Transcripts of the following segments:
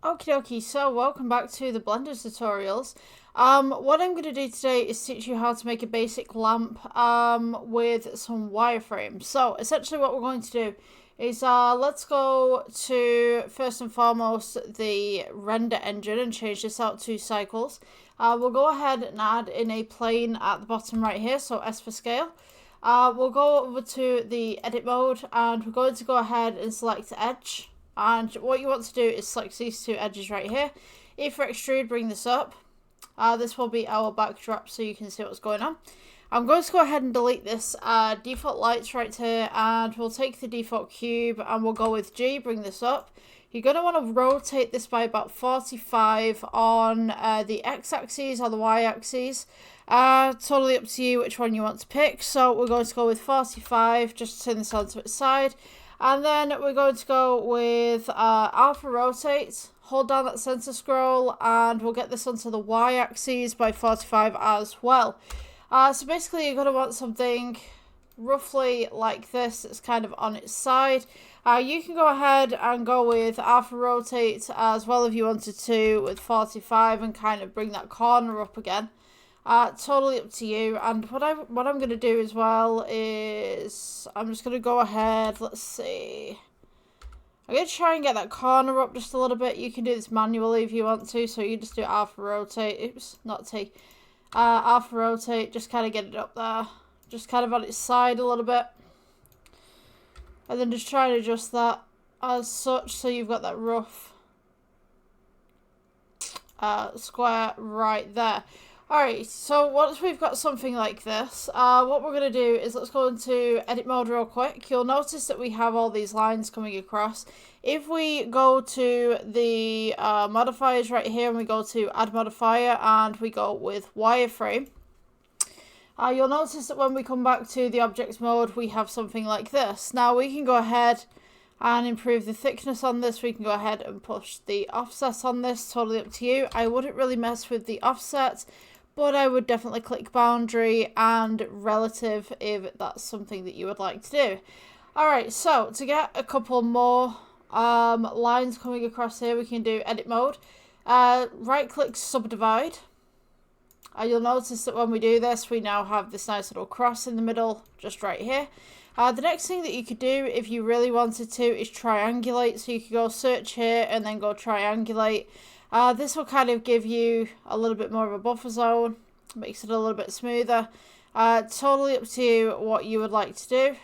Okie dokie, so welcome back to the Blender tutorials. What I'm going to do today is teach you how to make a basic lamp with some wireframe. So essentially what we're going to do is let's go to first and foremost the render engine and change this out to cycles. We'll go ahead and add in a plane at the bottom right here, so S for scale. We'll go over to the edit mode and we're going to go ahead and select edge. And what you want to do is select these two edges right here. If for extrude, bring this up. This will be our backdrop so you can see what's going on. I'm going to go ahead and delete this default lights right here, and we'll take the default cube and we'll go with G, bring this up. You're going to want to rotate this by about 45 on the x-axis or the y-axis. Totally up to you which one you want to pick. So we're going to go with 45, just turn this onto its side. And then we're going to go with alpha rotate, hold down that center scroll, and we'll get this onto the y-axis by 45 as well. So basically you're going to want something roughly like this. It's kind of on its side. You can go ahead and go with alpha rotate as well if you wanted to with 45 and kind of bring that corner up again. Totally up to you. And what I'm going to do as well is I'm just going to go ahead. Let's see. I'm going to try and get that corner up just a little bit. You can do this manually if you want to. So you just do alpha rotate. Oops, not T. Alpha rotate. Just kind of get it up there. Just kind of on its side a little bit. And then just try and adjust that as such so you've got that rough square right there. Alright, so once we've got something like this, what we're going to do is let's go into edit mode real quick. You'll notice that we have all these lines coming across. If we go to the modifiers right here and we go to add modifier and we go with wireframe, you'll notice that when we come back to the objects mode, we have something like this. Now we can go ahead and improve the thickness on this. We can go ahead and push the offset on this, totally up to you. I wouldn't really mess with the offset, but I would definitely click boundary and relative if that's something that you would like to do. Alright, so to get a couple more lines coming across here, we can do edit mode. Right click subdivide. You'll notice that when we do this, we now have this nice little cross in the middle, just right here. The next thing that you could do if you really wanted to is triangulate. So you could go search here and then go triangulate. This will kind of give you a little bit more of a buffer zone, makes it a little bit smoother. Totally up to you what you would like to do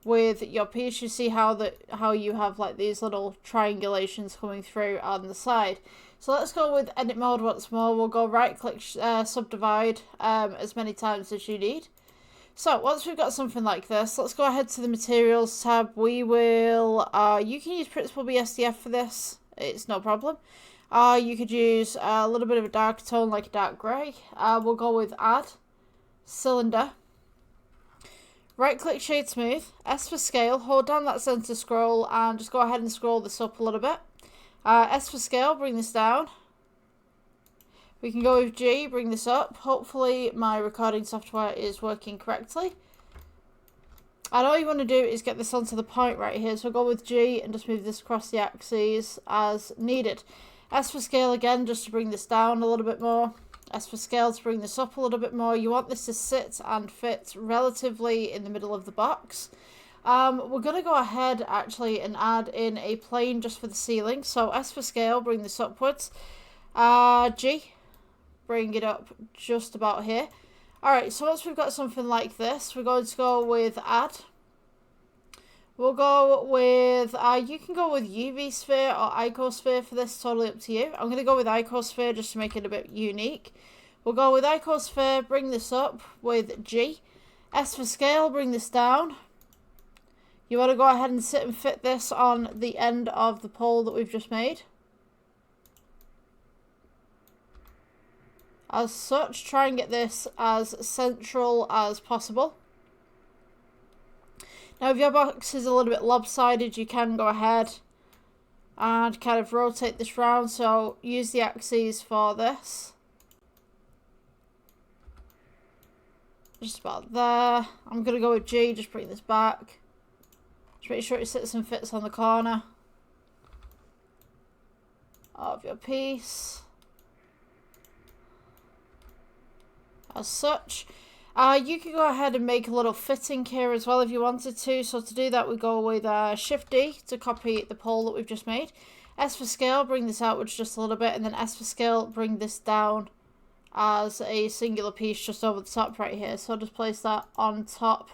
with your piece. You see how you have like these little triangulations coming through on the side. So let's go with edit mode once more. We'll go right click subdivide as many times as you need. So once we've got something like this, let's go ahead to the materials tab. We will, you can use Principled BSDF for this. It's no problem. You could use a little bit of a dark tone like a dark grey. We'll go with add, cylinder. Right click shade smooth, S for scale, hold down that center scroll and just go ahead and scroll this up a little bit. S for scale, bring this down. We can go with G, bring this up. Hopefully my recording software is working correctly. And all you want to do is get this onto the point right here. So go with G and just move this across the axes as needed. S for scale again, just to bring this down a little bit more. S for scale to bring this up a little bit more. You want this to sit and fit relatively in the middle of the box. We're going to go ahead actually and add in a plane just for the ceiling. So S for scale, bring this upwards. G, bring it up just about here. Alright, so once we've got something like this, we're going to go with add. We'll go with, you can go with UV sphere or icosphere for this, totally up to you. I'm going to go with icosphere just to make it a bit unique. We'll go with icosphere, bring this up with G. S for scale, bring this down. You want to go ahead and sit and fit this on the end of the pole that we've just made. As such, try and get this as central as possible. Now if your box is a little bit lopsided, you can go ahead and kind of rotate this round, so use the axes for this. Just about there. I'm going to go with G, just bring this back. Just make sure it sits and fits on the corner. of your piece. As such. You can go ahead and make a little fitting here as well if you wanted to. So to do that, we go with Shift D to copy the pole that we've just made. S for scale, bring this outwards just a little bit, and then S for scale, bring this down as a singular piece just over the top right here. So I'll just place that on top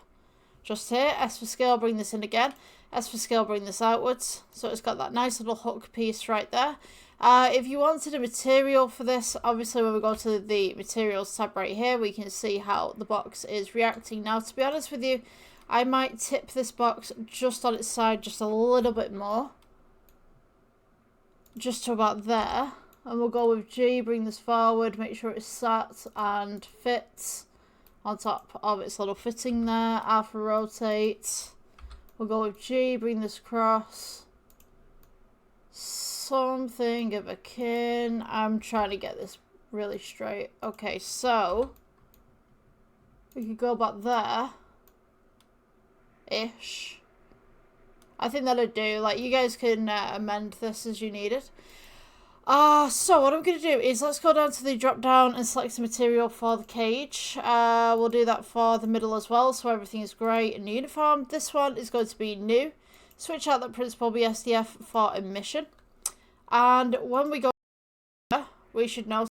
just here. S for scale, bring this in again. S for scale, bring this outwards. So it's got that nice little hook piece right there. If you wanted a material for this, obviously when we go to the materials tab right here, we can see how the box is reacting. Now, to be honest with you, I might tip this box just on its side just a little bit more. Just to about there. And we'll go with G, bring this forward, make sure it's sat and fits on top of its little fitting there. R for rotate. We'll go with G, bring this across. Something of a kin. I'm trying to get this really straight. Okay, so we could go back there ish. I think that'll do. Like, you guys can amend this as you need it. So what I'm going to do is let's go down to the drop down and select the material for the cage. We'll do that for the middle as well, so everything is grey and uniform. This one is going to be new. Switch out that principal BSDF for emission. And when we go here, we should know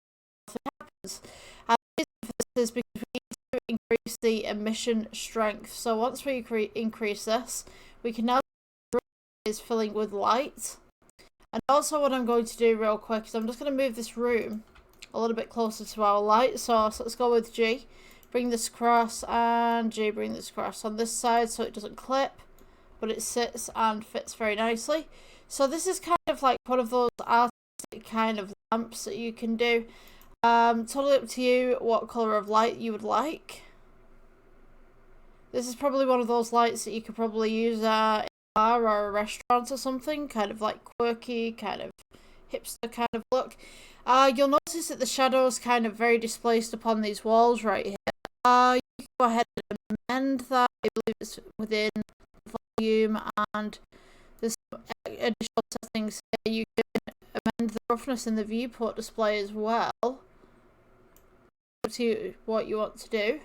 something happens. And the reason for this is because we need to increase the emission strength. So once we increase this, we can now see the room is filling with light. And also what I'm going to do real quick is I'm just going to move this room a little bit closer to our light source. Let's go with G. Bring this across, and G, bring this across on this side so it doesn't clip, but it sits and fits very nicely. So this is kind of like one of those artistic kind of lamps that you can do. Totally up to you what colour of light you would like. This is probably one of those lights that you could probably use in a bar or a restaurant or something. Kind of like quirky, kind of hipster kind of look. You'll notice that the shadow's kind of very displaced upon these walls right here. You can go ahead and amend that. I believe it's within volume, and there's some additional settings here. You can amend the roughness in the viewport display as well. Up to what you want to do.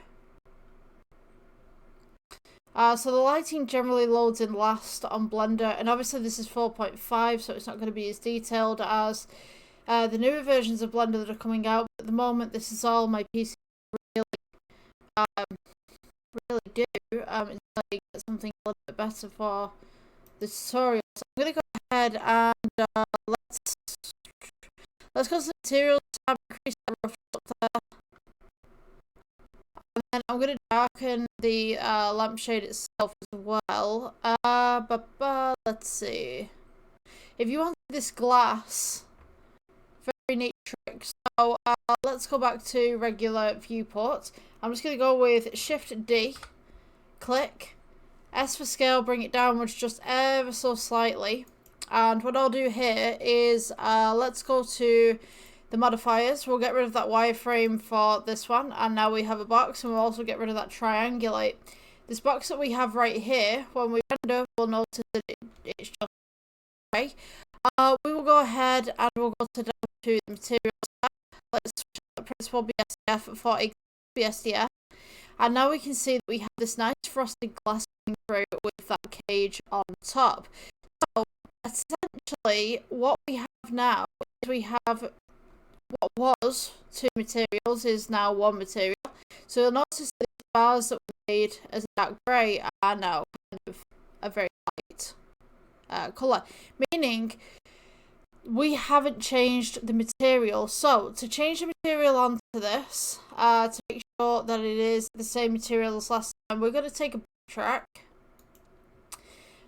So the lighting generally loads in last on Blender, and obviously this is 4.5, so it's not going to be as detailed as the newer versions of Blender that are coming out. But at the moment, this is all my PC really do until I get something a little bit better for the tutorial. So I'm going to go ahead and let's go to the materials tab, increase that roughness up there. And then I'm going to darken the lampshade itself as well. Let's see. If you want this glass, very neat trick. So let's go back to regular viewport. I'm just going to go with Shift D, click, S for scale, bring it downwards just ever so slightly. And what I'll do here is let's go to the modifiers. We'll get rid of that wireframe for this one, and now we have a box, and we'll also get rid of that triangulate. This box that we have right here, when we render, we'll notice that it's just okay. We will go ahead and we'll go down to the materials tab. Let's switch out the principal BSDF for a BSDF, and now we can see that we have this nice frosted glass coming through with that cage on top. So essentially what we have now is we have what was two materials is now one material. So you'll notice that the bars that we made as a dark grey are now kind of a very light colour, meaning we haven't changed the material. So to change the material onto this, to make sure that it is the same material as last time, we're going to take a backtrack.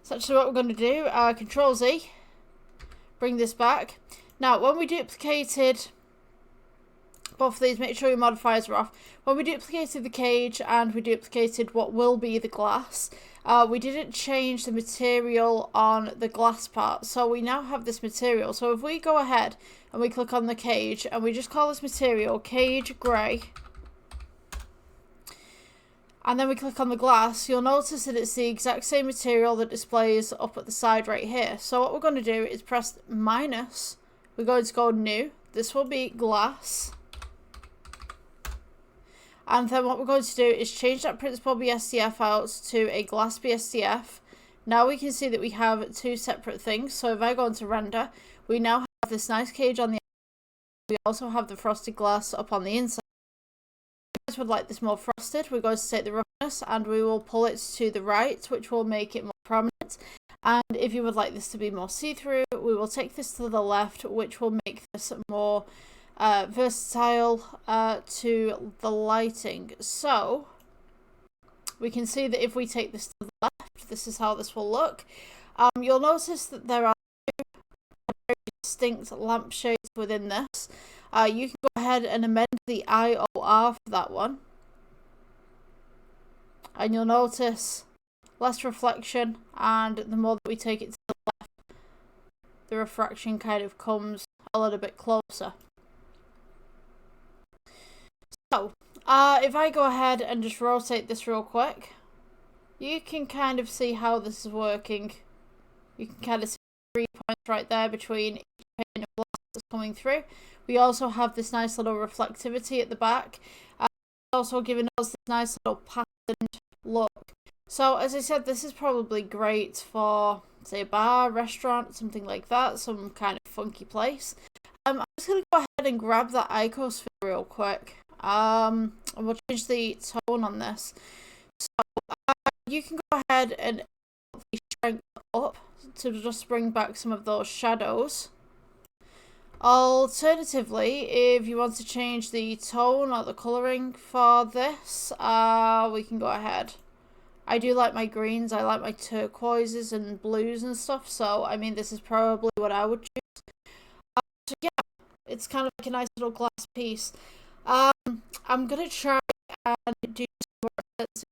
So actually what we're going to do, Control Z, bring this back. Now when we duplicated both of these, make sure your modifiers are off. When we duplicated the cage and we duplicated what will be the glass, we didn't change the material on the glass part. So we now have this material. So if we go ahead and we click on the cage and we just call this material Cage Grey, and then we click on the glass, you'll notice that it's the exact same material that displays up at the side right here. So what we're going to do is press minus we're going to go new. This will be glass. And then what we're going to do is change that principal BSDF out to a glass BSDF. Now we can see that we have two separate things. So if I go into render, we now have this nice cage on the outside. We also have the frosted glass up on the inside. If you guys would like this more frosted, we're going to take the roughness and we will pull it to the right, which will make it more prominent. And if you would like this to be more see-through, we will take this to the left, which will make this more versatile to the lighting. So we can see that if we take this to the left, this is how this will look. You'll notice that there are two very distinct lampshades within this. You can go ahead and amend the IOR for that one, and you'll notice less reflection, and the more that we take it to the left, the refraction kind of comes a little bit closer. So, if I go ahead and just rotate this real quick, you can kind of see how this is working. You can kind of see 3 points right there between each pane of glass that's coming through. We also have this nice little reflectivity at the back. It's also giving us this nice little patterned look. So, as I said, this is probably great for, say, a bar, restaurant, something like that, some kind of funky place. I'm just going to go ahead and grab that icosphere real quick. And we'll change the tone on this. So you can go ahead and the strength up to just bring back some of those shadows. Alternatively, if you want to change the tone or the colouring for this, we can go ahead. I do like my greens, I like my turquoises and blues and stuff, so I mean this is probably what I would choose. So yeah, it's kind of like a nice little glass piece. I'm gonna try and do some more